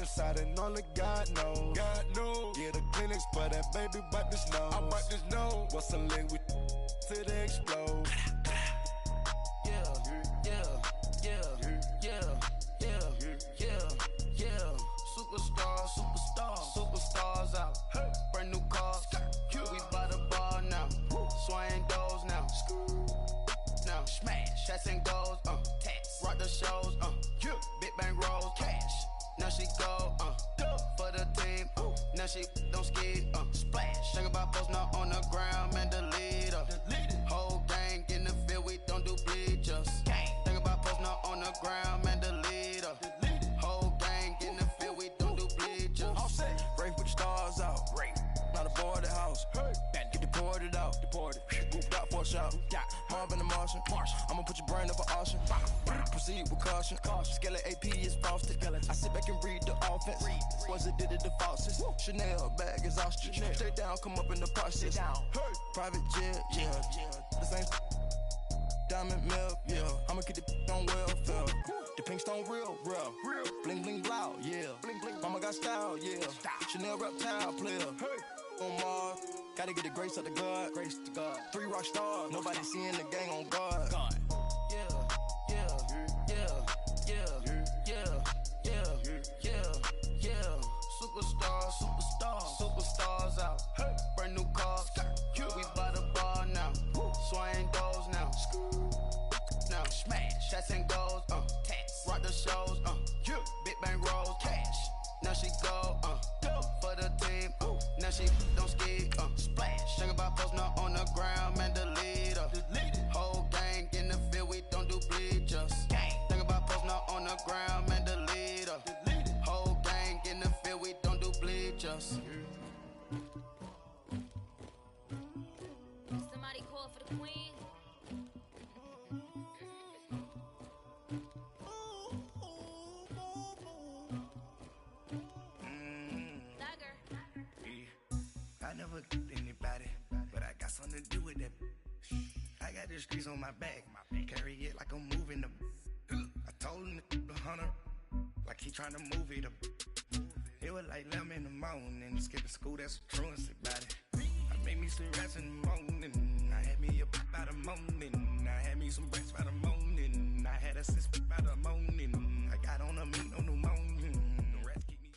inside and only God knows. God knows. Yeah, the clinics, but that baby bite this nose. I bite this nose. What's a link with till they explode? Superstars out. Brand new cars. We by the bar now. Swaying doors now. Now smash. Shots and goals. Rock the shows. Big bang rolls. Cash. Now she go. For the team. Now she don't ski. Splash. Think about post now on the ground. Man, the leader. Whole gang in the field. We don't do bleachers. Think about post now on the ground. Man, the leader. Whole gang in the field. We don't do bleachers. Break with the stars out. Not aboard the house. Get deported out. Moved out for a shot. Marvin the Martian. I'ma put your brain up for auction. Proceed with caution. Skeleton AP is frosted. I sit back and read the offense. Was it did it the faucets? Chanel bag is ostrich. Stay down, come up in the process. Private jet, yeah. The same diamond milk, yeah. I'ma keep the on welfare. The pink stone real. Bling bling blow, yeah. Mama got style, yeah. Chanel reptile player. On Mars, gotta get the grace of the God. 3 rock stars, nobody seeing the gang on guard. Superstars out. Brand new cars. We by the bar now. Swaying doors now. Now smash. Shots and goals. Rock the shows. Big bang rolls. Cash. Now she go. For the team. Now she don't ski. Splash. Think about post now on the ground. Man, the leader. Whole gang in the field. We don't do bleachers. Think about post now on the ground. Man, the leader. Whole gang in the field. We don't do bleachers. Somebody call for the queen. I never anybody, but I got something to do with that. I got the streets on my back, carry it like I'm moving the. I told him the hunter, like he trying to move it up. It was like 11 in the morning, skipping school, that's a truancy about it. I made me some rats in the morning, I had me up by the morning, I had me some breaks by the morning, I had a sister by the morning, I got on a meat on the morning, the rats keep me.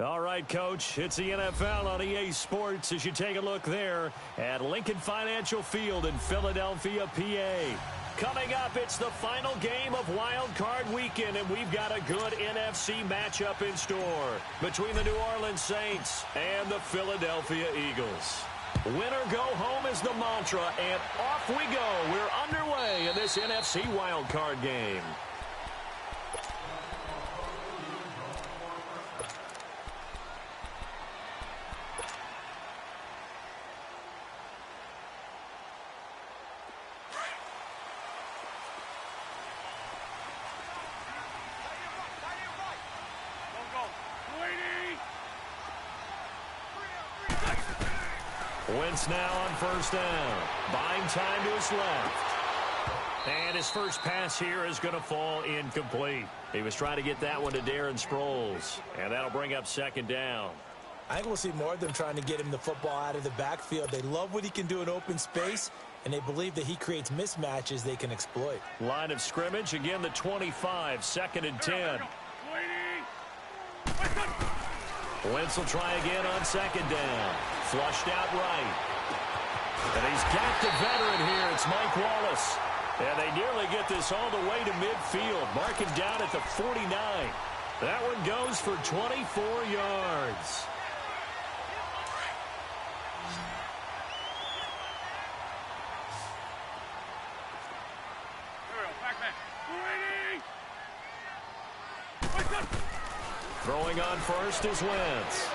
All right, Coach, it's the NFL on EA Sports as you take a look there at Lincoln Financial Field in Philadelphia, PA. Coming up, it's the final game of Wild Card Weekend, and we've got a good NFC matchup in store between the New Orleans Saints and the Philadelphia Eagles. Win or go home is the mantra, and off we go. We're underway in this NFC Wild Card game. Wentz now on first down. Buying time to his left. And his first pass here is going to fall incomplete. He was trying to get that one to Darren Sproles. And that'll bring up second down. I think we'll see more of them trying to get him the football out of the backfield. They love what he can do in open space, and they believe that he creates mismatches they can exploit. Line of scrimmage, again the 25, second and 10. Wentz will try again on second down. Flushed out right. And he's got the veteran here. It's Mike Wallace. And they nearly get this all the way to midfield. Mark him down at the 49. That one goes for 24 yards. Throwing on first is Wentz.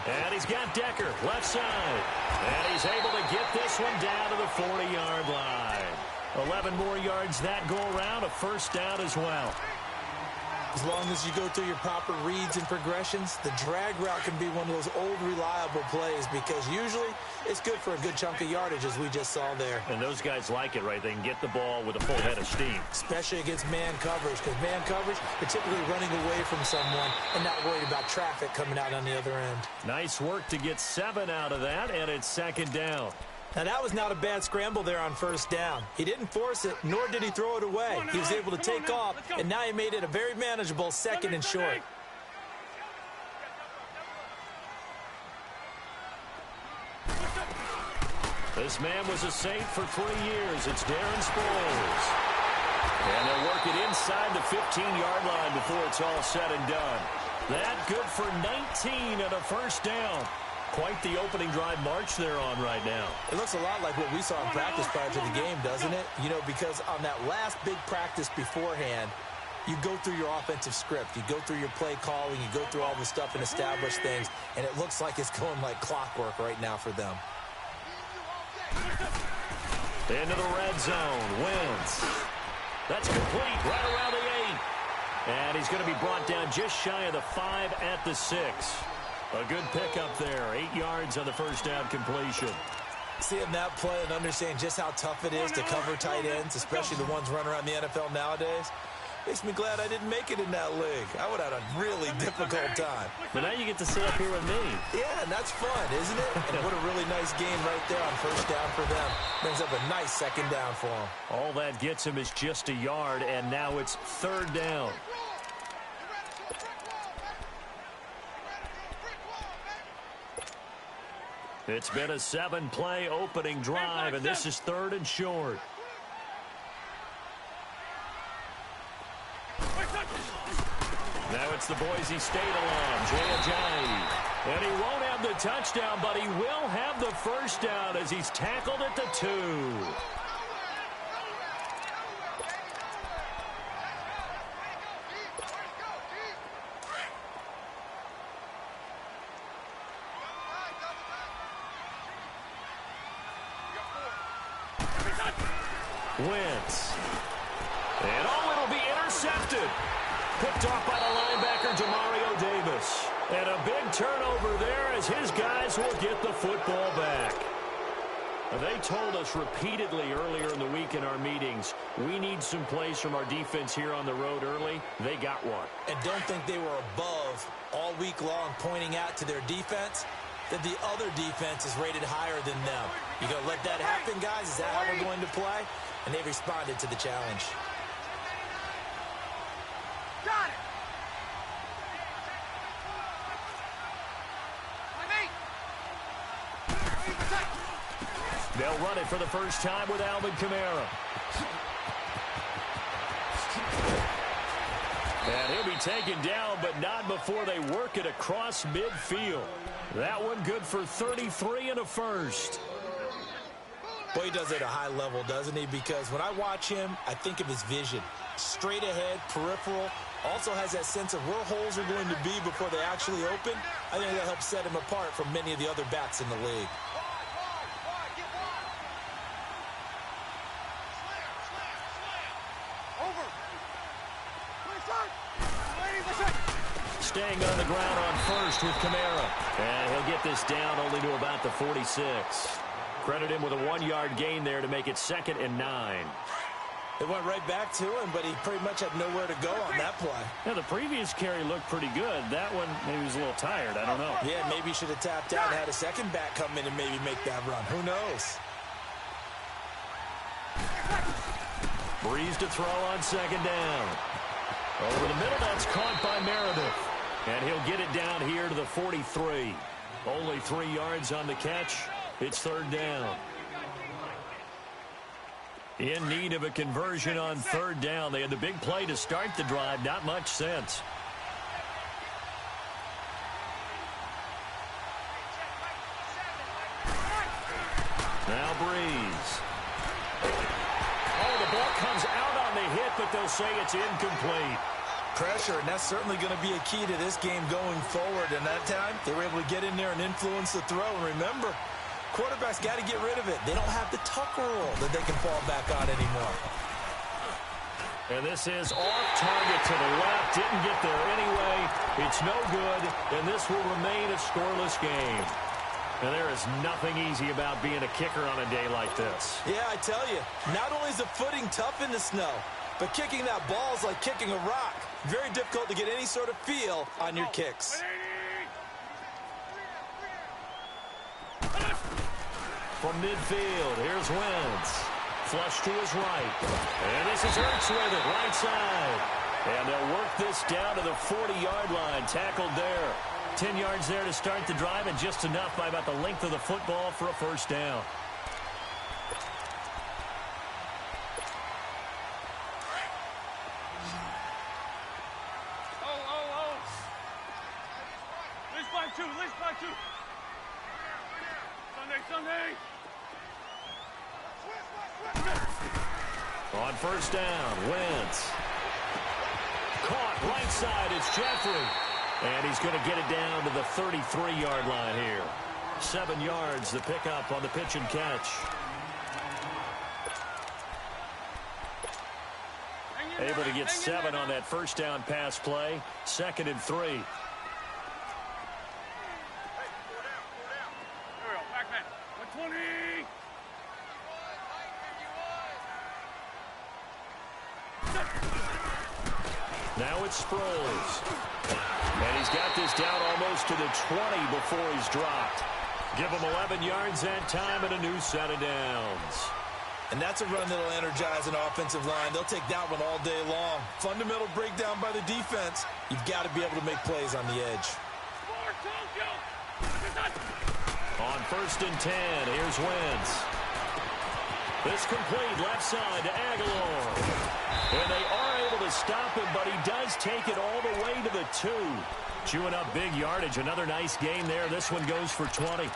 And he's got Decker, left side. And he's able to get this one down to the 40-yard line. 11 more yards that go around, a first down as well. As long as you go through your proper reads and progressions, the drag route can be one of those old reliable plays because usually it's good for a good chunk of yardage, as we just saw there. And those guys like it, right? They can get the ball with a full head of steam. Especially against man coverage, because man coverage, they're typically running away from someone and not worried about traffic coming out on the other end. Nice work to get 7 out of that, and it's second down. Now, that was not a bad scramble there on first down. He didn't force it, nor did he throw it away. He was able to take off, and now he made it a very manageable 2nd and short. This man was a Saint for 3 years. It's Darren Sproles. And they'll work it inside the 15-yard line before it's all said and done. That good for 19 and a first down. Quite the opening drive march they're on right now. It looks a lot like what we saw in practice prior to the game, doesn't it? You know, because on that last big practice beforehand, you go through your offensive script. You go through your play calling. You go through all the stuff and establish things. And it looks like it's going like clockwork right now for them. Into the red zone. Wentz. That's complete right around the 8. And he's going to be brought down just shy of the 5 at the 6. A good pickup there. 8 yards on the first down completion. Seeing that play and understanding just how tough it is to cover tight ends, especially the ones running around the NFL nowadays, makes me glad I didn't make it in that league. I would have had a really difficult time. But now you get to sit up here with me. Yeah, and that's fun, isn't it? And what a really nice game right there on first down for them. Brings up a nice second down for them. All that gets him is just a yard, and now it's third down. It's been a 7-play opening drive, and this is 3rd and short. Now it's the Boise State alarm, Jay Ajayi. And he won't have the touchdown, but he will have the first down as he's tackled at the 2. Wentz. And it'll be intercepted. Picked off by the linebacker, Demario Davis. And a big turnover there as his guys will get the football back. They told us repeatedly earlier in the week in our meetings, we need some plays from our defense here on the road early. They got one. And don't think they were above all week long pointing out to their defense that the other defense is rated higher than them. You gonna let that happen, guys? Is that how we're going to play? And they responded to the challenge. Got it. They'll run it for the first time with Alvin Kamara. And he'll be taken down, but not before they work it across midfield. That one good for 33 and a first. Boy, he does it at a high level, doesn't he? Because when I watch him, I think of his vision. Straight ahead, peripheral. Also has that sense of where holes are going to be before they actually open. I think that helps set him apart from many of the other backs in the league. Staying on the ground on first with Kamara. And he'll get this down only to about the 46. Credit him with a 1-yard gain there to make it 2nd and 9. It went right back to him, but he pretty much had nowhere to go on that play. Yeah, the previous carry looked pretty good. That one, maybe he was a little tired. I don't know. Yeah, maybe he should have tapped out and had a second back come in and maybe make that run. Who knows? Breeze to throw on 2nd down. Over the middle, that's caught by Meredith. And he'll get it down here to the 43. Only 3 yards on the catch. It's 3rd down. In need of a conversion on 3rd down. They had the big play to start the drive. Not much sense. Now Breeze. Oh, the ball comes out on the hit, but they'll say it's incomplete. Pressure, and that's certainly going to be a key to this game going forward. And that time, they were able to get in there and influence the throw. And remember, quarterbacks got to get rid of it. They don't have the tuck rule that they can fall back on anymore. And this is off target to the left. Didn't get there anyway. It's no good, and this will remain a scoreless game. And there is nothing easy about being a kicker on a day like this. Yeah, I tell you, not only is the footing tough in the snow, but kicking that ball is like kicking a rock. Very difficult to get any sort of feel on your kicks. From midfield, here's Wentz. Flush to his right. And this is Ertz with it, right side. And they'll work this down to the 40-yard line. Tackled there. 10 yards there to start the drive, and just enough by about the length of the football for a first down. Least by two. Sunday. On first down, Wentz. Caught right side, it's Jeffrey. And he's going to get it down to the 33-yard line here. 7 yards, the pickup on the pitch and catch. Able to get 7 on that first down pass play. 2nd and 3. Now it's Sproles. And he's got this down almost to the 20 before he's dropped. Give him 11 yards that time and a new set of downs. And that's a run that'll energize an offensive line. They'll take that one all day long. Fundamental breakdown by the defense. You've got to be able to make plays on the edge. On first and 10, here's Wentz. This complete left side to Aguilar. And they are able to stop him, but he does take it all the way to the 2. Chewing up big yardage. Another nice gain there. This one goes for 20.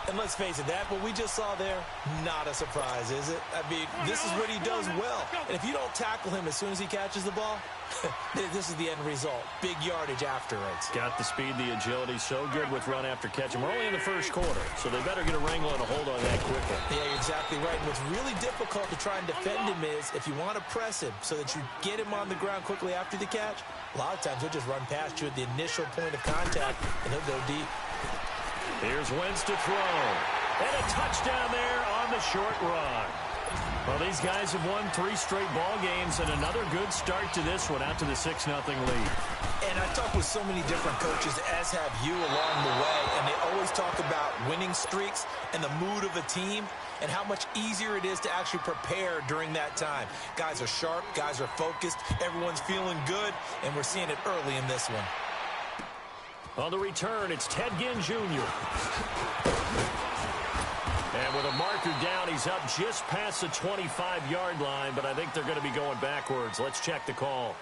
And let's face it, that what we just saw there, not a surprise, is it? I mean, this is what he does well. And if you don't tackle him as soon as he catches the ball, this is the end result. Big yardage afterwards. Got the speed, the agility, so good with run after catch. And we're only in the first quarter, so they better get a wrangle and a hold on that quickly. Yeah, you're exactly right. And what's really difficult to try and defend him is if you want to press him so that you get him on the ground quickly after the catch, a lot of times he'll just run past you at the initial point of contact, and he'll go deep. Here's Wentz to throw. And a touchdown there on the short run. Well, these guys have won 3 straight ball games, and another good start to this one, out to the 6-0 lead. And I talk with so many different coaches, as have you along the way, and they always talk about winning streaks and the mood of a team and how much easier it is to actually prepare during that time. Guys are sharp, guys are focused, everyone's feeling good, and we're seeing it early in this one. On the return, it's Ted Ginn Jr. And with a marker down, he's up just past the 25-yard line, but I think they're going to be going backwards. Let's check the call.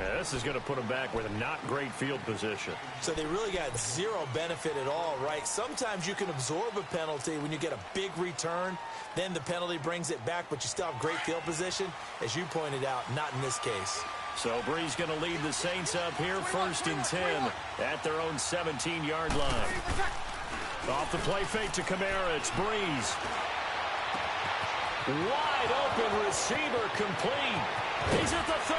Yeah, this is going to put them back with a not great field position. So they really got zero benefit at all, right? Sometimes you can absorb a penalty when you get a big return. Then the penalty brings it back, but you still have great field position. As you pointed out, not in this case. So Brees going to lead the Saints up here, 1st and 10 at their own 17-yard line. Off the play fake to Kamara, it's Brees. Wide open receiver complete. He's at the 30.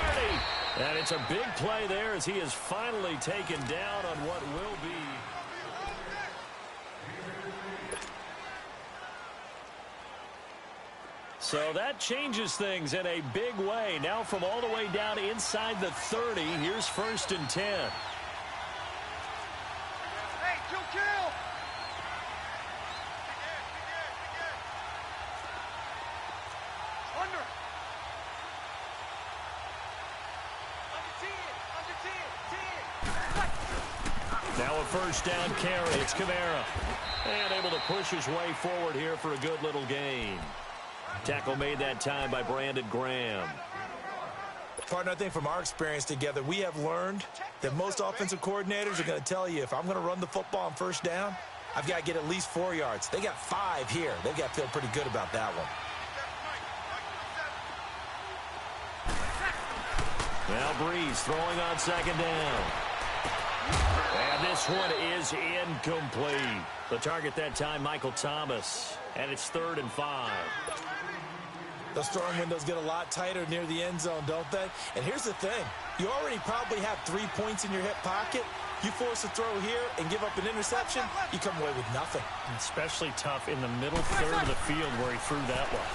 And it's a big play there as he is finally taken down on what will be. So that changes things in a big way. Now from all the way down inside the 30, here's 1st and 10. Hey, kill. Under 10. Now a first down carry. It's Kamara. And able to push his way forward here for a good little gain. Tackle made that time by Brandon Graham. Partner, I think from our experience together, we have learned that most offensive coordinators are going to tell you, if I'm going to run the football on first down, I've got to get at least 4 yards. They got 5 here. They've got to feel pretty good about that one. Now Brees throwing on 2nd down. And this one is incomplete. The target that time, Michael Thomas. And it's 3rd and 5. Those throwing windows get a lot tighter near the end zone, don't they? And here's the thing. You already probably have 3 points in your hip pocket. You force a throw here and give up an interception, you come away with nothing. Especially tough in the middle third of the field where he threw that one.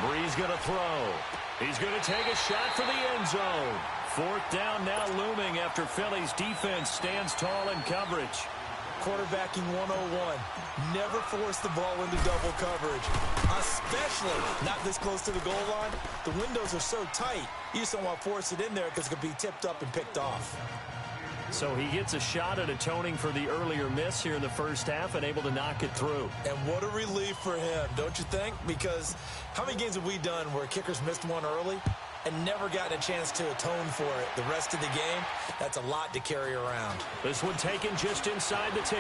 Brees going to throw. He's going to take a shot for the end zone. 4th down now looming after Philly's defense stands tall in coverage. Quarterbacking 101. Never force the ball into double coverage, especially not this close to the goal line. The windows are so tight, you just don't want to force it in there because it could be tipped up and picked off. So he gets a shot at atoning for the earlier miss here in the first half and able to knock it through. And what a relief for him, don't you think? Because how many games have we done where kickers missed one early and never gotten a chance to atone for it the rest of the game? That's a lot to carry around. This one taken just inside the 10.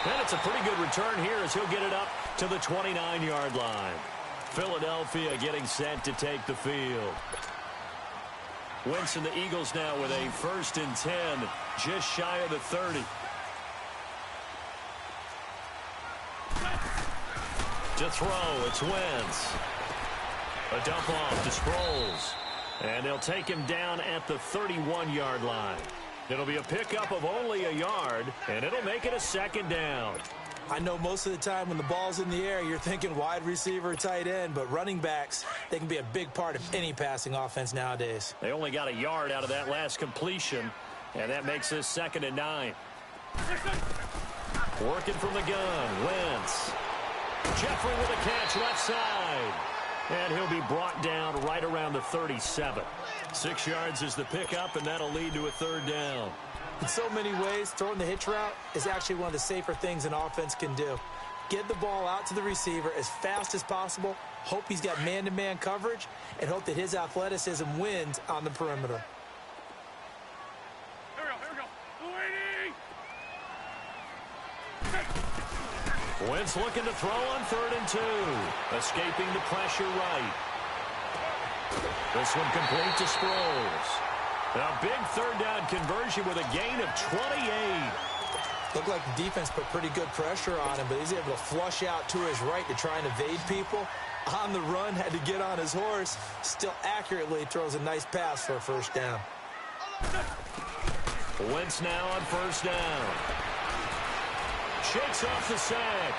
And it's a pretty good return here as he'll get it up to the 29-yard line. Philadelphia getting set to take the field. Wentz and the Eagles now with a 1st and 10, just shy of the 30. To throw, it's Wentz. A dump off to Sproles. And they'll take him down at the 31-yard line. It'll be a pickup of only a yard, and it'll make it a 2nd down. I know most of the time when the ball's in the air, you're thinking wide receiver, tight end, but running backs, they can be a big part of any passing offense nowadays. They only got a yard out of that last completion, and that makes this 2nd and 9. Working from the gun, Wentz. Jeffrey with a catch left side. And he'll be brought down right around the 37. 6 yards is the pickup, and that'll lead to a 3rd down. In so many ways, throwing the hitch route is actually one of the safer things an offense can do. Get the ball out to the receiver as fast as possible, hope he's got man-to-man coverage, and hope that his athleticism wins on the perimeter. Here we go. Wentz looking to throw on 3rd and 2. Escaping the pressure right. This one complete to Sproles. A big 3rd down conversion with a gain of 28. Looked like the defense put pretty good pressure on him, but he's able to flush out to his right to try and evade people. On the run, had to get on his horse. Still accurately throws a nice pass for a 1st down. Wentz now on 1st down. Shakes off the sack.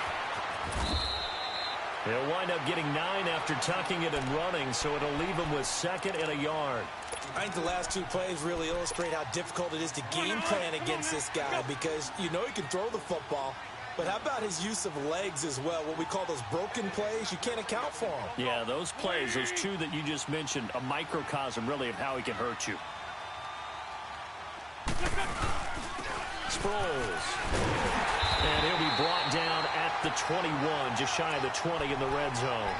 He'll wind up getting 9 after tucking it and running, so it'll leave him with 2nd and a yard. I think the last 2 plays really illustrate how difficult it is to game plan against this guy because you know he can throw the football, but how about his use of legs as well? What we call those broken plays, you can't account for them. Yeah, those plays, those 2 that you just mentioned, a microcosm really of how he can hurt you. Sproles. And he'll be brought down at the 21, just shy of the 20 in the red zone.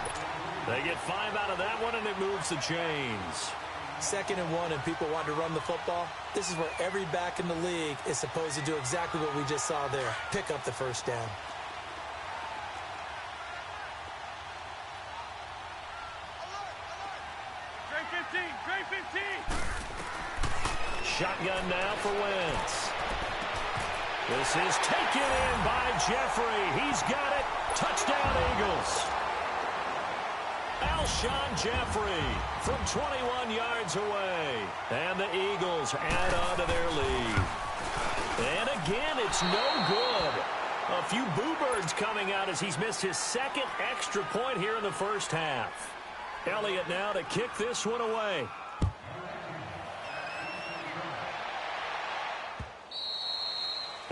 They get 5 out of that one, and it moves the chains. 2nd and 1, and people want to run the football. This is where every back in the league is supposed to do exactly what we just saw there. Pick up the 1st down. Trey 15. Shotgun now for Wentz. This is taken in by Jeffrey. He's got it. Touchdown, Eagles. Alshon Jeffrey from 21 yards away. And the Eagles add on to their lead. And again, it's no good. A few boo birds coming out as he's missed his 2nd extra point here in the first half. Elliott now to kick this one away.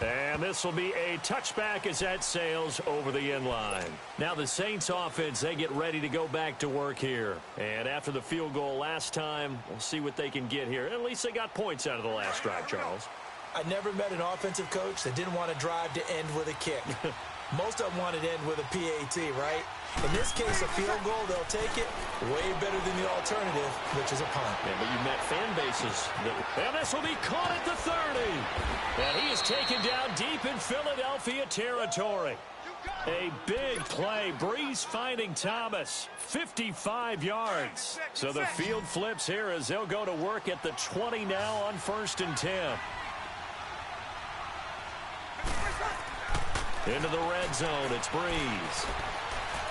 And this will be a touchback as that sails over the end line. Now the Saints offense, they get ready to go back to work here. And after the field goal last time, we'll see what they can get here. At least they got points out of the last drive, Charles. I never met an offensive coach that didn't want to drive to end with a kick. Most of them wanted to end with a PAT, right? In this case, a field goal, they'll take it way better than the alternative, which is a punt. Yeah, but you met fan bases. And this will be caught at the 30. And he is taken down deep in Philadelphia territory. A big play. Breeze finding Thomas. 55 yards. So the field flips here as they'll go to work at the 20 now on 1st and 10. Into the red zone. It's Breeze.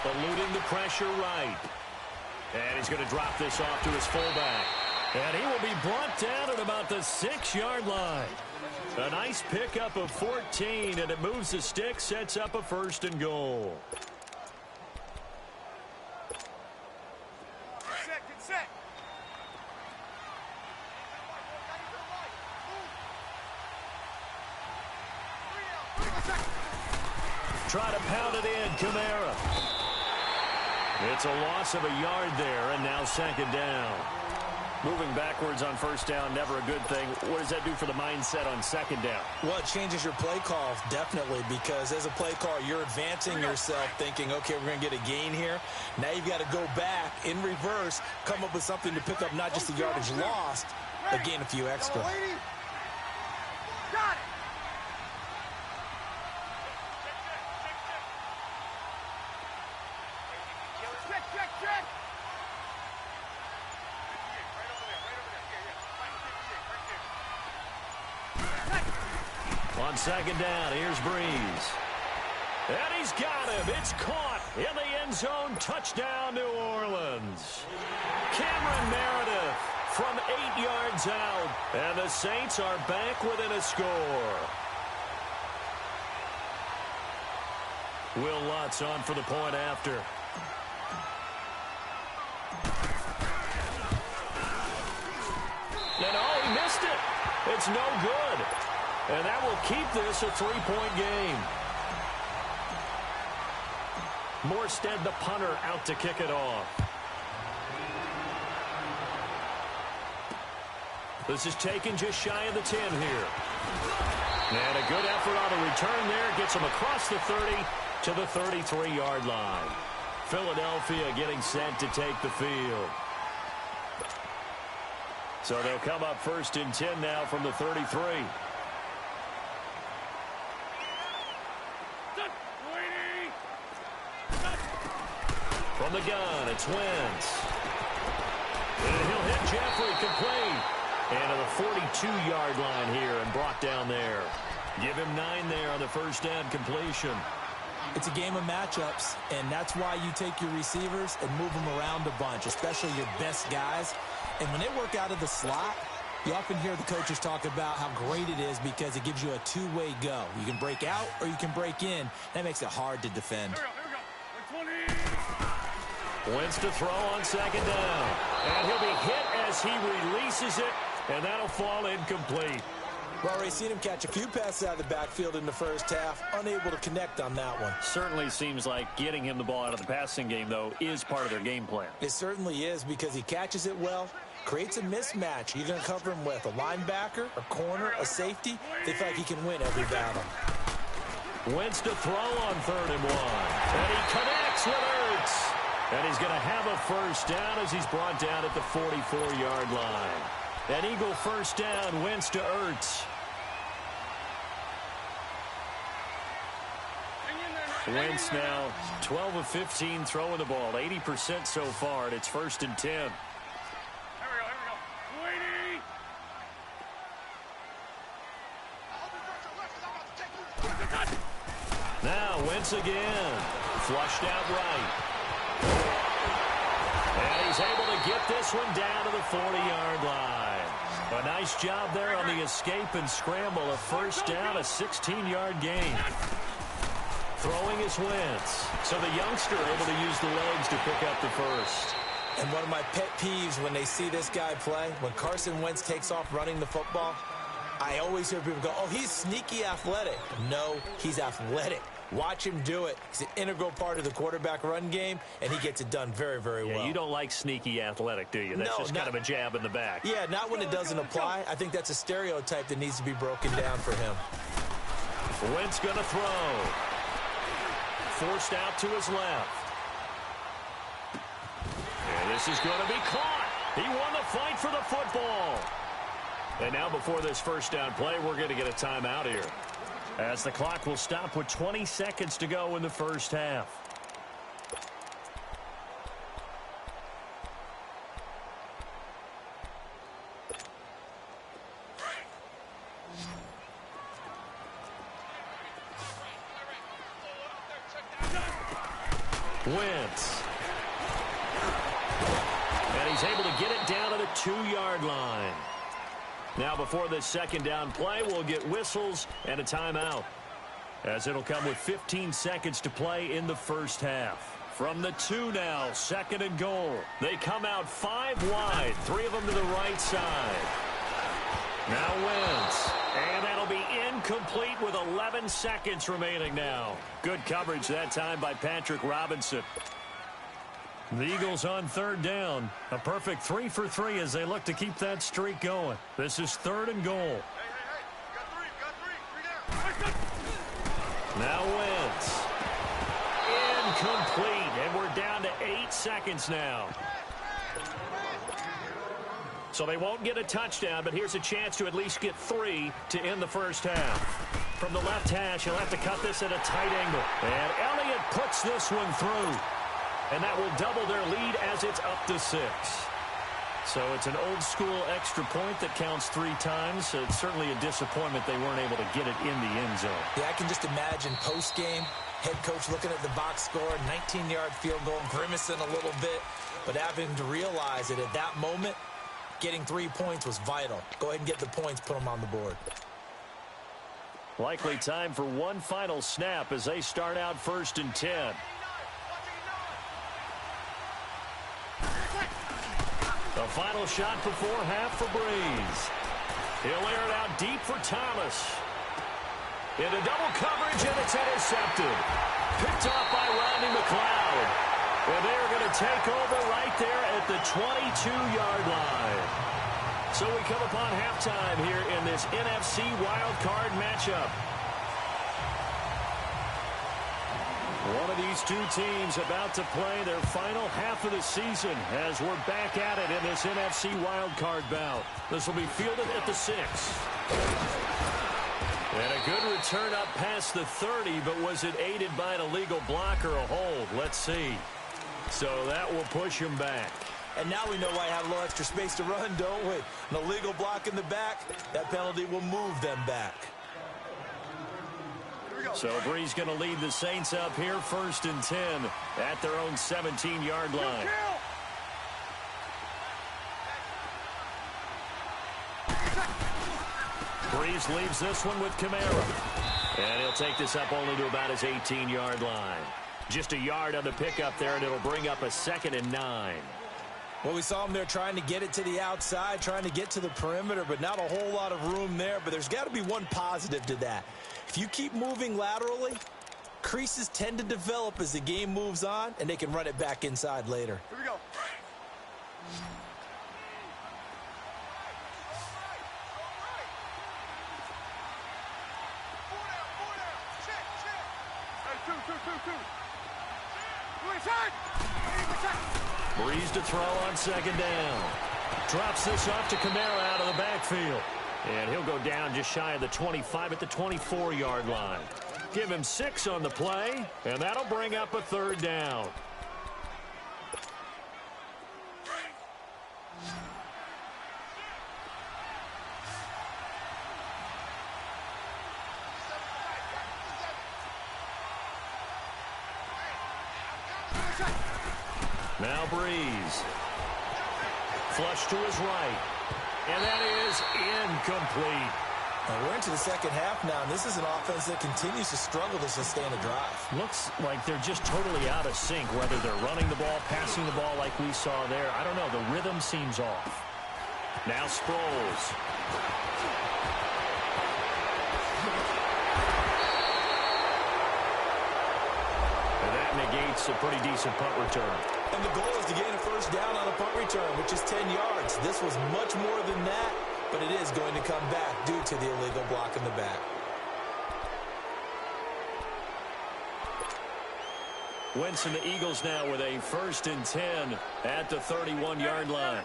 Eluding the pressure right. And he's going to drop this off to his fullback. And he will be brought down at about the 6-yard line. A nice pickup of 14, and it moves the stick, sets up a 1st and goal. Set. Try to pound it in, Kamara. It's a loss of a yard there, and now 2nd down. Moving backwards on 1st down, never a good thing. What does that do for the mindset on 2nd down? Well, it changes your play call, definitely, because as a play caller, you're advancing yourself thinking, okay, we're going to get a gain here. Now you've got to go back in reverse, come up with something to pick up not just the yardage lost, but gain a few extra. Got it. Check. On 2nd down, here's Breeze. And he's got him. It's caught in the end zone. Touchdown, New Orleans. Cameron Meredith from 8 yards out. And the Saints are back within a score. Will Lutz on for the point after. And oh, he missed it. It's no good. And that will keep this a 3-point game. Morstead, the punter, out to kick it off. This is taken just shy of the 10 here. And a good effort on the return there. Gets him across the 30 to the 33-yard line. Philadelphia getting set to take the field. So they'll come up 1st and 10 now from the 33. From the gun, it's Wentz. And he'll hit Jeffrey complete. And to the 42-yard line here and brought down there. Give him 9 there on the 1st down completion. It's a game of matchups, and that's why you take your receivers and move them around a bunch, especially your best guys. And when they work out of the slot, you often hear the coaches talk about how great it is because it gives you a two-way go. You can break out or you can break in. That makes it hard to defend. Here we go. Wentz to throw on 2nd down. And he'll be hit as he releases it, and that'll fall incomplete. Well, Ray, seen him catch a few passes out of the backfield in the 1st half, unable to connect on that one. Certainly seems like getting him the ball out of the passing game, though, is part of their game plan. It certainly is because he catches it well, creates a mismatch. You're going to cover him with a linebacker, a corner, a safety. They feel like he can win every battle. Wentz to throw on 3rd and 1. And he connects with Ertz. And he's going to have a 1st down as he's brought down at the 44-yard line. An Eagle 1st down, Wentz to Ertz. Wentz now 12 of 15 throwing the ball, 80% so far, and it's 1st and 10. Here we go. Now Wentz again, flushed out right. And he's able to get this one down to the 40-yard line. A nice job there on the escape and scramble. A 1st down, a 16-yard gain. Throwing is Wentz. So the youngster able to use the legs to pick up the 1st. And one of my pet peeves when they see this guy play, when Carson Wentz takes off running the football, I always hear people go, oh, he's sneaky athletic. No, he's athletic. Watch him do it. He's an integral part of the quarterback run game, and he gets it done very, very well. You don't like sneaky athletic, do you? That's just kind of a jab in the back. Yeah, not when it doesn't apply. I think that's a stereotype that needs to be broken down for him. Wentz going to throw. Forced out to his left. And this is going to be caught. He won the fight for the football. And now before this 1st down play, we're going to get a timeout here. as the clock will stop with 20 seconds to go in the first half. Wentz. And he's able to get it down to the 2-yard line. Now before this second down play, we'll get whistles and a timeout, as it'll come with 15 seconds to play in the first half. From the 2 now, second and goal. They come out 5 wide, 3 of them to the right side. Now Wentz. And that'll be incomplete with 11 seconds remaining now. Good coverage that time by Patrick Robinson. The Eagles on third down. A perfect 3 for 3 as they look to keep that streak going. This is third and goal. Got three down. Now Wentz. Incomplete. And we're down to 8 seconds now. So they won't get a touchdown, but here's a chance to at least get 3 to end the first half. From the left hash, he'll have to cut this at a tight angle. And Elliott puts this one through. And that will double their lead as it's up to 6. So it's an old-school extra point that counts 3 times. So it's certainly a disappointment they weren't able to get it in the end zone. Yeah, I can just imagine post-game, head coach looking at the box score, 19-yard field goal, grimacing a little bit, but having to realize that at that moment, getting 3 points was vital. Go ahead and get the points, put them on the board. Likely time for one final snap as they start out 1st and 10. The final shot before half for Breeze. He'll air it out deep for Thomas. Into double coverage, and it's intercepted. Picked off by Rodney McLeod. And they're going to take over right there at the 22-yard line. So we come upon halftime here in this NFC wildcard matchup. One of these 2 teams about to play their final half of the season as we're back at it in this NFC wildcard bout. This will be fielded at the 6. And a good return up past the 30, but was it aided by an illegal block or a hold? Let's see. So that will push him back. And now we know why I have a little extra space to run, don't we? An illegal block in the back, that penalty will move them back. So Breeze going to lead the Saints up here 1st and 10 at their own 17-yard line. Breeze leaves this one with Kamara. And he'll take this up only to about his 18-yard line. Just a yard on the pickup there, and it'll bring up a 2nd and 9. Well, we saw him there trying to get it to the outside, trying to get to the perimeter, but not a whole lot of room there. But there's got to be one positive to that. If you keep moving laterally, creases tend to develop as the game moves on, and they can run it back inside later. Here we go. Breeze to throw on 2nd down. Drops this off to Kamara out of the backfield. And he'll go down just shy of the 25 at the 24-yard line. Give him 6 on the play, and that'll bring up a 3rd down. Now Breeze. Flush to his right. And that is incomplete. And we're into the second half now, and this is an offense that continues to struggle to sustain a drive. Looks like they're just totally out of sync, whether they're running the ball, passing the ball like we saw there. I don't know. The rhythm seems off. Now Sproles. And that negates a pretty decent punt return. And the goal is to gain a 1st down on a punt return, which is 10 yards. This was much more than that, but it is going to come back due to the illegal block in the back. Wentz and the Eagles now with a 1st and 10 at the 31-yard line.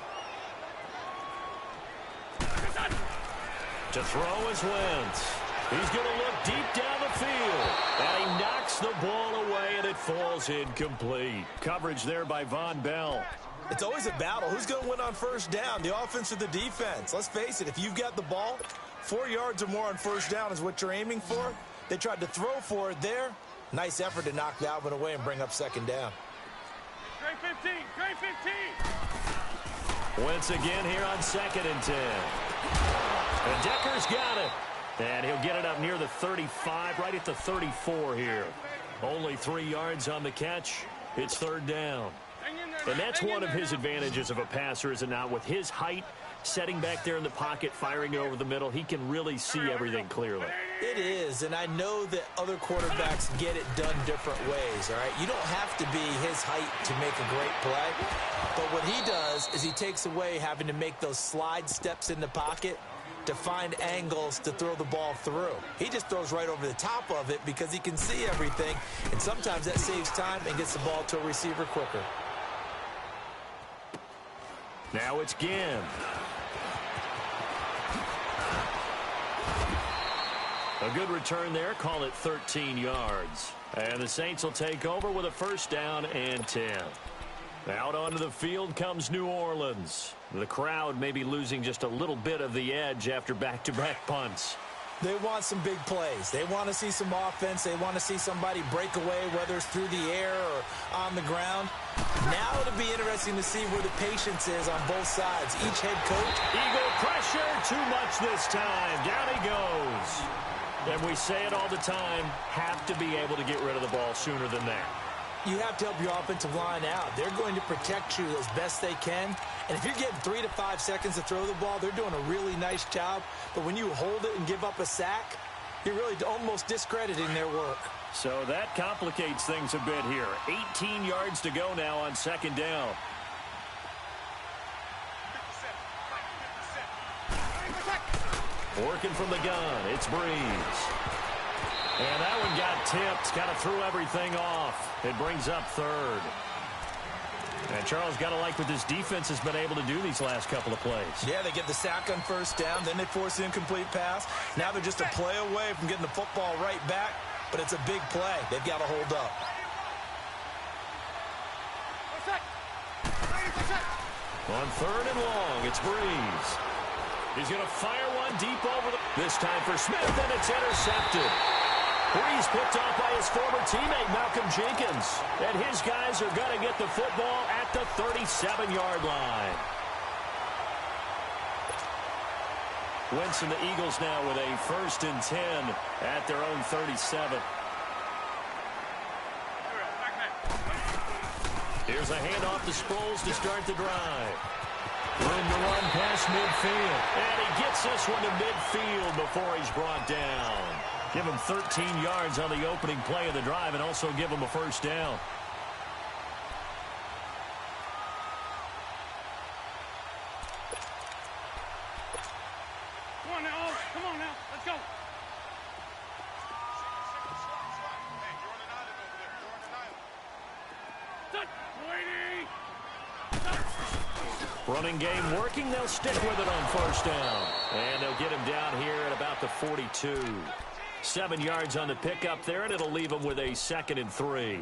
To throw is Wentz. He's going to look deep down the field. And he knocks the ball away, and it falls incomplete. Coverage there by Von Bell. It's always a battle. Who's going to win on first down, the offense or the defense? Let's face it, if you've got the ball, 4 yards or more on first down is what you're aiming for. They tried to throw for it there. Nice effort to knock that one away and bring up second down. Trey 15, Trey 15. Wentz again here on 2nd and 10. And Decker's got it. And he'll get it up near the 35, right at the 34 here. Only 3 yards on the catch. It's 3rd down. And that's one of his advantages of a passer, is it not? With his height, setting back there in the pocket, firing over the middle, he can really see everything clearly. It is, and I know that other quarterbacks get it done different ways, all right? You don't have to be his height to make a great play. But what he does is he takes away having to make those slide steps in the pocket to find angles to throw the ball through. He just throws right over the top of it because he can see everything, and sometimes that saves time and gets the ball to a receiver quicker. Now it's Ginn. A good return there. Call it 13 yards. And the Saints will take over with a 1st down and 10. Out onto the field comes New Orleans. The crowd may be losing just a little bit of the edge after back-to-back punts. They want some big plays. They want to see some offense. They want to see somebody break away, whether it's through the air or on the ground. Now it'll be interesting to see where the patience is on both sides. Each head coach. Eagle pressure, too much this time. Down he goes. And we say it all the time, have to be able to get rid of the ball sooner than that. You have to help your offensive line out. They're going to protect you as best they can. And if you're getting 3 to 5 seconds to throw the ball, they're doing a really nice job. But when you hold it and give up a sack, you're really almost discrediting their work. So that complicates things a bit here. 18 yards to go now on 2nd down. Working from the gun, it's Breeze. And that one got tipped. Kind of threw everything off. It brings up 3rd. And Charles, got to like what this defense has been able to do these last couple of plays. Yeah, they get the sack on 1st down. Then they force the incomplete pass. Now they're just a play away from getting the football right back. But it's a big play. They've got to hold up. On 3rd and long, it's Breeze. He's going to fire one deep over this time for Smith, and it's intercepted. Breeze picked off by his former teammate, Malcolm Jenkins. And his guys are going to get the football at the 37-yard line. Wentz and the Eagles now with a 1st and 10 at their own 37. Here's a handoff to Sproles to start the drive. Room to run past midfield. And he gets this one to midfield before he's brought down. Give him 13 yards on the opening play of the drive and also give him a 1st down. Come on now. Come on now. Let's go. Hey, you're on an island over there. You're on an island. Touch. Waiting. Running game working. They'll stick with it on 1st down. And they'll get him down here at about the 42. 7 yards on the pickup there, and it'll leave them with a 2nd and 3.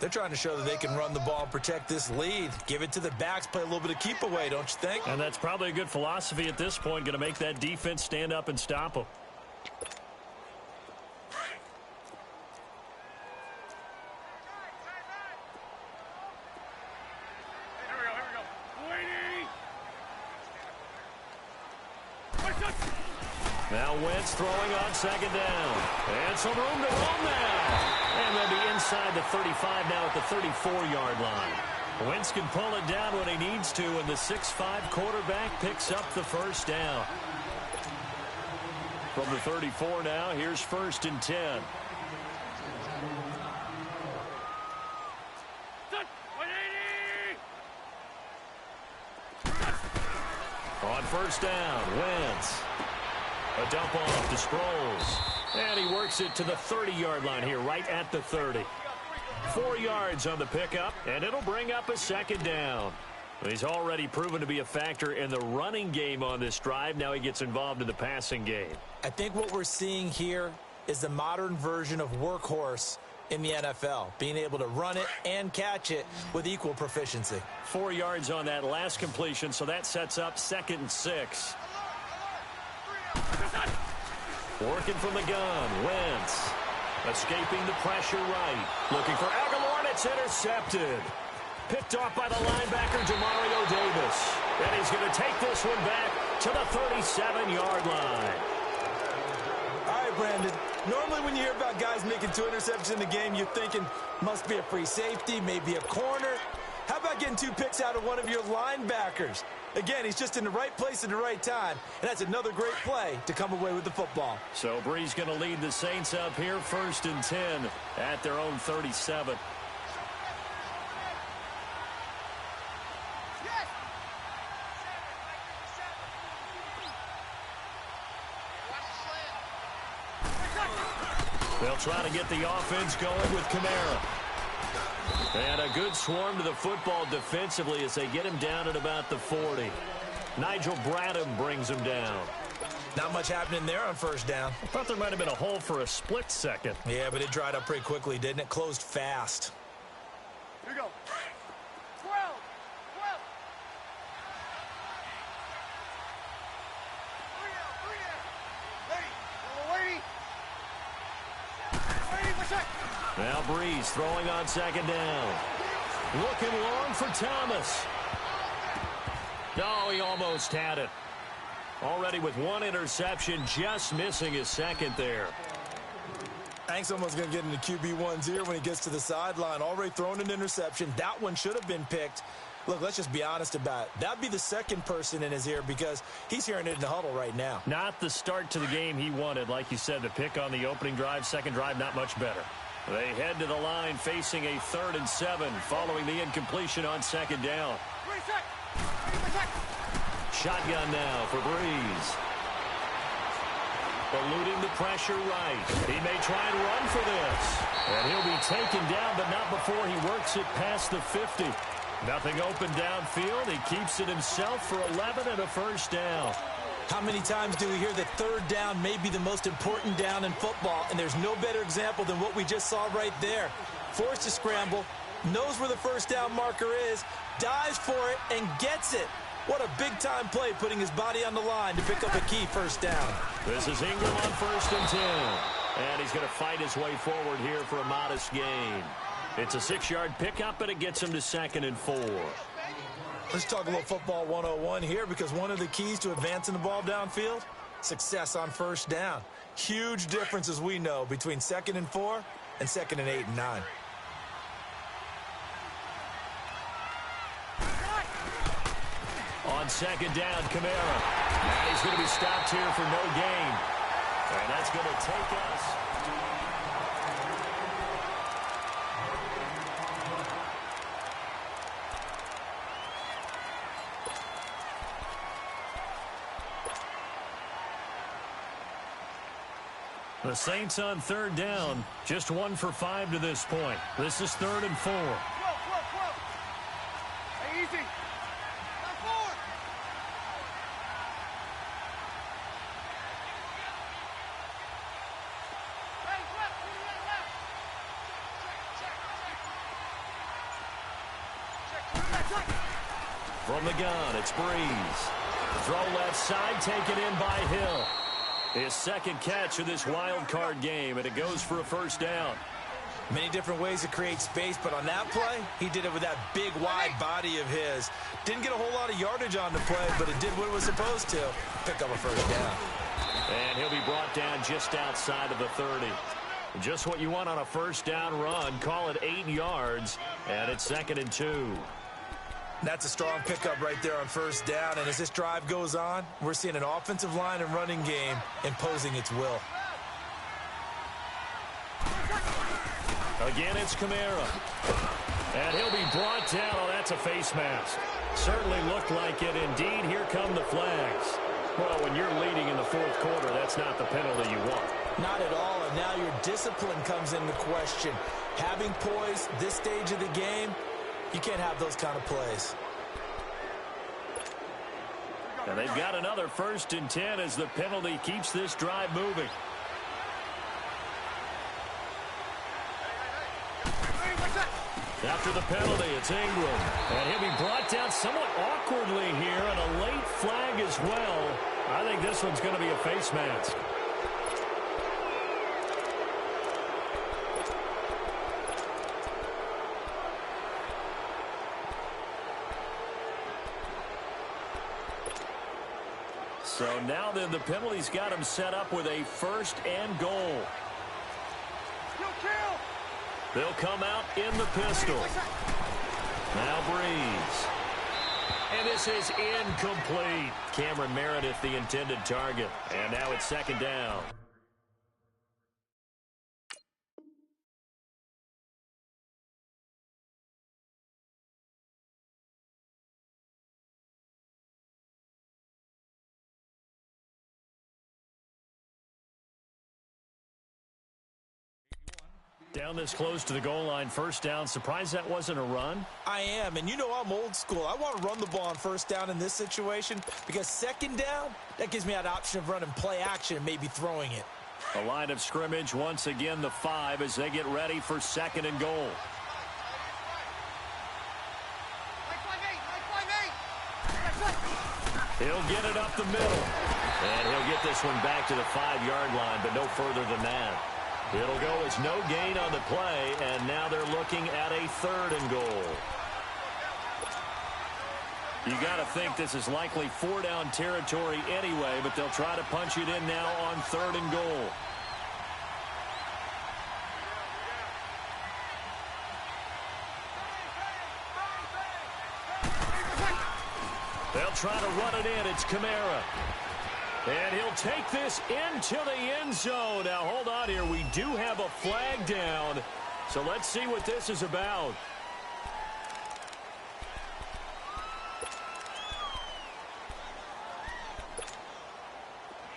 They're trying to show that they can run the ball and protect this lead. Give it to the backs, play a little bit of keep away, don't you think? And that's probably a good philosophy at this point, going to make that defense stand up and stop them. Now Wentz throwing on 2nd down. And some room to run now. And they'll be inside the 35 now at the 34-yard line. Wentz can pull it down when he needs to, and the 6'5" quarterback picks up the 1st down. From the 34 now, here's 1st and 10. On 1st down, Wentz. A dump off to Sproles. And he works it to the 30-yard line here, right at the 30. 4 yards on the pickup, and it'll bring up a 2nd down. He's already proven to be a factor in the running game on this drive. Now he gets involved in the passing game. I think what we're seeing here is the modern version of workhorse in the NFL, being able to run it and catch it with equal proficiency. 4 yards on that last completion, so that sets up 2nd and 6. Working from the gun, Wentz. Escaping the pressure right. Looking for Aguilar, and it's intercepted. Picked off by the linebacker, Demario Davis. And he's going to take this one back to the 37-yard line. All right, Brandon. Normally when you hear about guys making 2 interceptions in the game, you're thinking must be a free safety, maybe a corner. How about getting 2 picks out of one of your linebackers? Again, he's just in the right place at the right time, and that's another great play to come away with the football. So Brees going to lead the Saints up here, 1st and 10 at their own 37. They'll try to get the offense going with Kamara. And a good swarm to the football defensively as they get him down at about the 40. Nigel Bradham brings him down. Not much happening there on 1st down. I thought there might have been a hole for a split second. Yeah, but it dried up pretty quickly, didn't it? Closed fast. Here we go. 12. Now Brees throwing on 2nd down. Looking long for Thomas. No, he almost had it. Already with 1 interception, just missing his 2nd there. Hank's almost going to get into QB1's here when he gets to the sideline. Already thrown an interception. That one should have been picked. Look, let's just be honest about it. That'd be the 2nd person in his ear because he's hearing it in the huddle right now. Not the start to the game he wanted. Like you said, the pick on the opening drive, 2nd drive, not much better. They head to the line facing a 3rd and 7 following the incompletion on 2nd down. Shotgun now for Brees. Eluding the pressure right. He may try and run for this. And he'll be taken down, but not before he works it past the 50. Nothing open downfield. He keeps it himself for 11 and a 1st down. How many times do we hear that 3rd down may be the most important down in football, and there's no better example than what we just saw right there. Forced to scramble, knows where the 1st down marker is, dives for it, and gets it. What a big-time play putting his body on the line to pick up a key 1st down. This is Ingram on 1st and 10. And he's going to fight his way forward here for a modest gain. It's a 6-yard pickup, and it gets him to 2nd and 4. Let's talk a little football 101 here because one of the keys to advancing the ball downfield, success on 1st down. Huge difference, as we know, between 2nd and 4 and 2nd and 8 and 9. On 2nd down, Kamara. Now he's going to be stopped here for no gain. And that's going to take us. The Saints on 3rd down, just 1 for 5 to this point. This is 3rd and 4. Hey, easy. From the gun, it's Brees. Throw left side, taken in by Hill. His 2nd catch of this wild card game, and it goes for a 1st down. Many different ways to create space, but on that play, he did it with that big, wide body of his. Didn't get a whole lot of yardage on the play, but it did what it was supposed to. Pick up a 1st down. And he'll be brought down just outside of the 30. Just what you want on a 1st down run. Call it 8 yards, and it's 2nd and 2. That's a strong pickup right there on 1st down, and as this drive goes on, we're seeing an offensive line and running game imposing its will. Again, it's Kamara. And he'll be brought down. Oh, that's a face mask. Certainly looked like it. Indeed, here come the flags. Well, when you're leading in the 4th quarter, that's not the penalty you want. Not at all, and now your discipline comes into question. Having poise this stage of the game, you can't have those kind of plays. And they've got another 1st and 10 as the penalty keeps this drive moving. After the penalty, it's Ingram. And he'll be brought down somewhat awkwardly here, and a late flag as well. I think this one's going to be a face mask. So now then, the penalty's got him set up with a 1st and goal. They'll come out in the pistol. Now Breeze. And this is incomplete. Cameron Meredith, the intended target. And now it's 2nd down. Down this close to the goal line, 1st down. Surprised that wasn't a run? I am, and you know I'm old school. I want to run the ball on 1st down in this situation because 2nd down, that gives me that option of running play action and maybe throwing it. A line of scrimmage, once again the 5 as they get ready for 2nd and goal. He'll get it up the middle. And he'll get this one back to the 5-yard line, but no further than that. It'll go as no gain on the play, and now they're looking at a 3rd and goal. You got to think this is likely 4-down territory anyway, but they'll try to punch it in now on 3rd and goal. They'll try to run it in. It's Kamara. And he'll take this into the end zone. Now, hold on here. We do have a flag down. So let's see what this is about.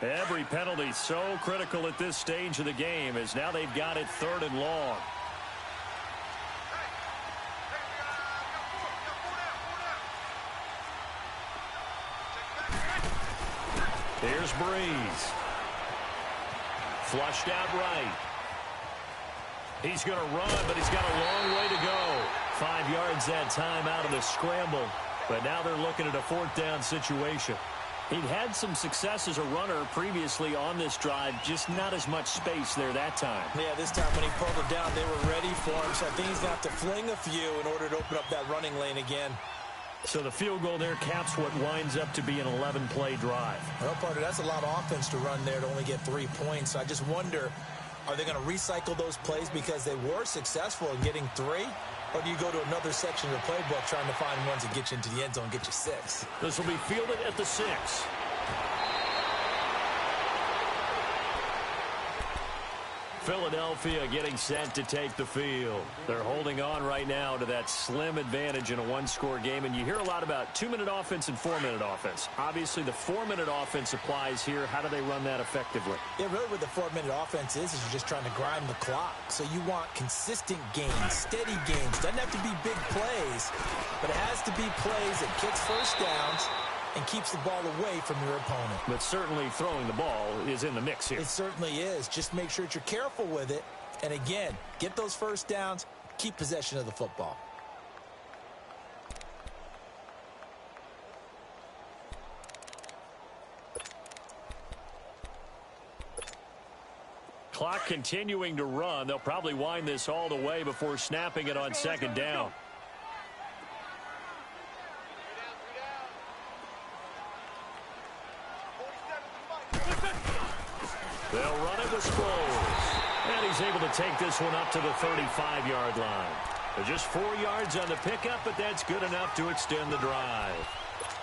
Every penalty so critical at this stage of the game as now they've got it 3rd and long. Here's Breeze. Flushed out right. He's going to run, but he's got a long way to go. 5 yards that time out of the scramble. But now they're looking at a 4th down situation. He'd had some success as a runner previously on this drive, just not as much space there that time. Yeah, this time when he pulled it down, they were ready for him. So I think he's going to have to fling a few in order to open up that running lane again. So the field goal there caps what winds up to be an 11-play drive. Well, Parker, that's a lot of offense to run there to only get 3 points. So I just wonder, are they going to recycle those plays because they were successful in getting 3? Or do you go to another section of the playbook trying to find ones that get you into the end zone and get you 6? This will be fielded at the 6. Philadelphia getting set to take the field. They're holding on right now to that slim advantage in a 1-score game, and you hear a lot about 2-minute offense and 4-minute offense. Obviously, the 4-minute offense applies here. How do they run that effectively? Yeah, really what the 4-minute offense is you're just trying to grind the clock. So you want consistent gains, steady gains. Doesn't have to be big plays, but it has to be plays that gets 1st downs and keeps the ball away from your opponent. But certainly throwing the ball is in the mix here. It certainly is. Just make sure that you're careful with it. And again, get those 1st downs, keep possession of the football. Clock continuing to run. They'll probably wind this all the way before snapping it on 2nd down. They'll run it with Sproles. And he's able to take this one up to the 35-yard line. They're just 4 yards on the pickup, but that's good enough to extend the drive.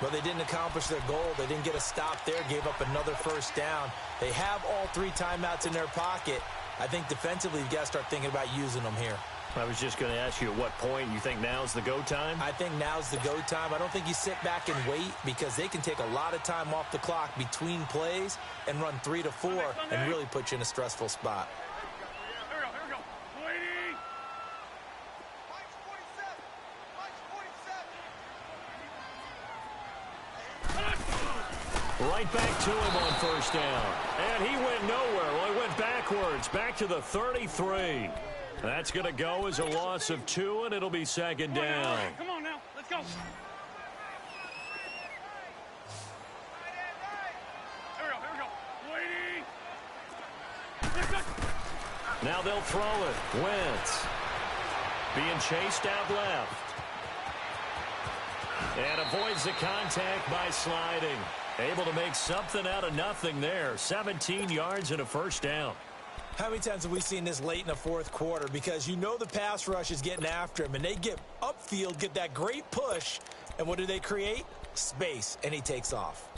But they didn't accomplish their goal. They didn't get a stop there, gave up another 1st down. They have all 3 timeouts in their pocket. I think defensively you've got to start thinking about using them here. I was just going to ask you at what point you think now's the go time? I think now's the go time. I don't think you sit back and wait because they can take a lot of time off the clock between plays and run 3 to 4 and really put you in a stressful spot. Here we go. Waiting. Right back to him on 1st down. And he went nowhere. Well, he went backwards, back to the 33. That's going to go as a loss of 2, and it'll be second down. Come on now. Let's go. Here we go. Waiting. Now they'll throw it. Wentz being chased out left. And avoids the contact by sliding. Able to make something out of nothing there. 17 yards and a first down. How many times have we seen this late in the fourth quarter? Because you know the pass rush is getting after him, and they get upfield, get that great push, and what do they create? Space, and he takes off.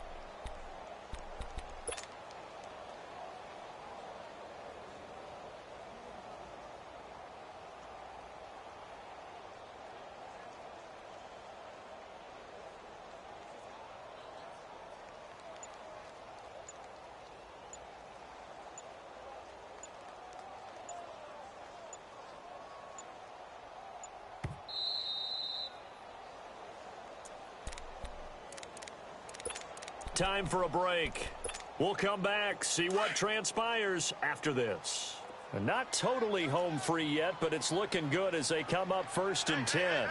Time for a break. We'll come back, see what transpires after this. Not totally home free yet, but it's looking good as they come up 1st and 10.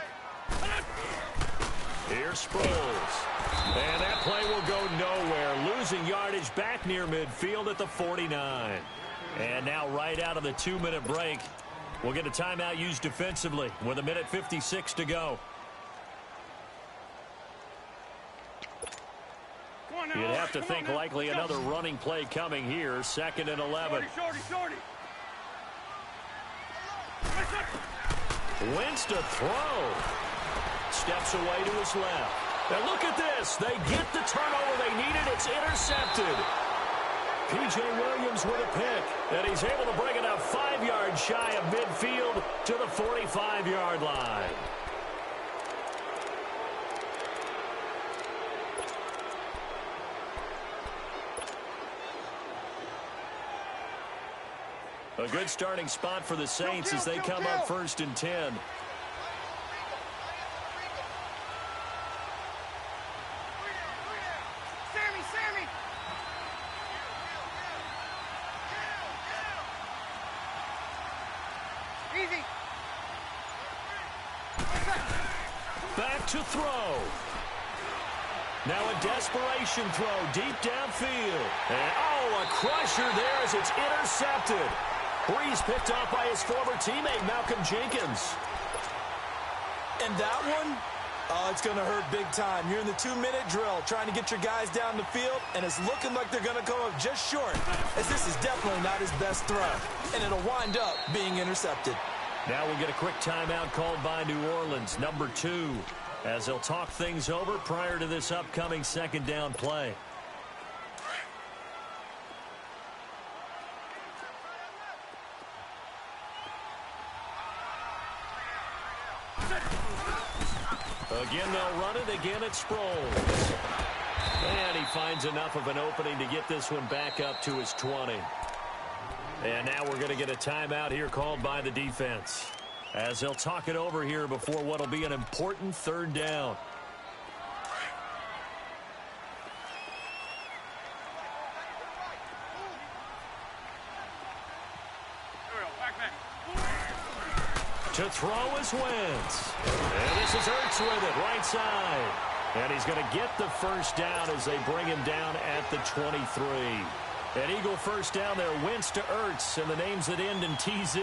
Here's Sproles. And that play will go nowhere. Losing yardage back near midfield at the 49. And now right out of the 2-minute break, we'll get a timeout used defensively with 1:56 to go. You'd have to think likely another running play coming here. 2nd and 11. Shorty. Wentz to throw. Steps away to his left. And look at this. They get the turnover they needed. It's intercepted. P.J. Williams with a pick. And he's able to bring it up 5 yards shy of midfield to the 45-yard line. A good starting spot for the Saints as they come up 1st and 10. Sammy. Easy. Back to throw. Now a desperation throw deep downfield. And a crusher there as it's intercepted. Breeze picked off by his former teammate, Malcolm Jenkins. And that one, it's going to hurt big time. You're in the 2-minute drill trying to get your guys down the field, and it's looking like they're going to come up just short, as this is definitely not his best throw. And it'll wind up being intercepted. Now we'll get a quick timeout called by New Orleans, number 2, as they'll talk things over prior to this upcoming 2nd down play. Again, they'll run it. Again, it's Sproles. And he finds enough of an opening to get this one back up to his 20. And now we're going to get a timeout here called by the defense, as they'll talk it over here before what will be an important 3rd down. To throw is Wentz. And this is Ertz with it, right side. And he's going to get the 1st down as they bring him down at the 23. An Eagle 1st down there, Wentz to Ertz, and the names that end in TZ.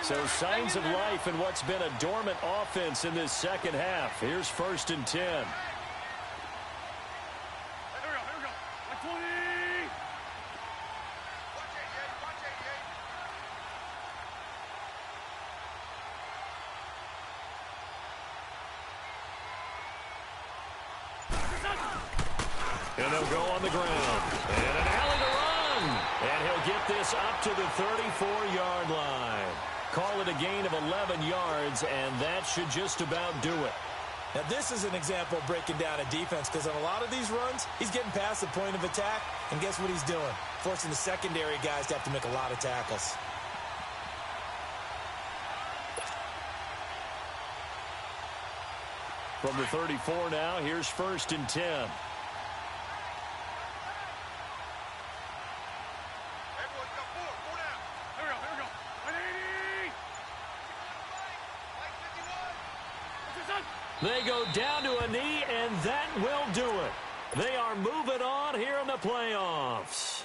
So signs of life in what's been a dormant offense in this 2nd half. Here's 1st and 10. Here we go. Like 20. And they'll go on the ground. And an alley to run. And he'll get this up to the 34-yard line. Call it a gain of 11 yards, and that should just about do it. Now, this is an example of breaking down a defense, because on a lot of these runs, he's getting past the point of attack, and guess what he's doing? Forcing the secondary guys to have to make a lot of tackles. From the 34 now, here's 1st and 10. Here we go. They go down to a knee, and that will do it. They are moving on here in the playoffs.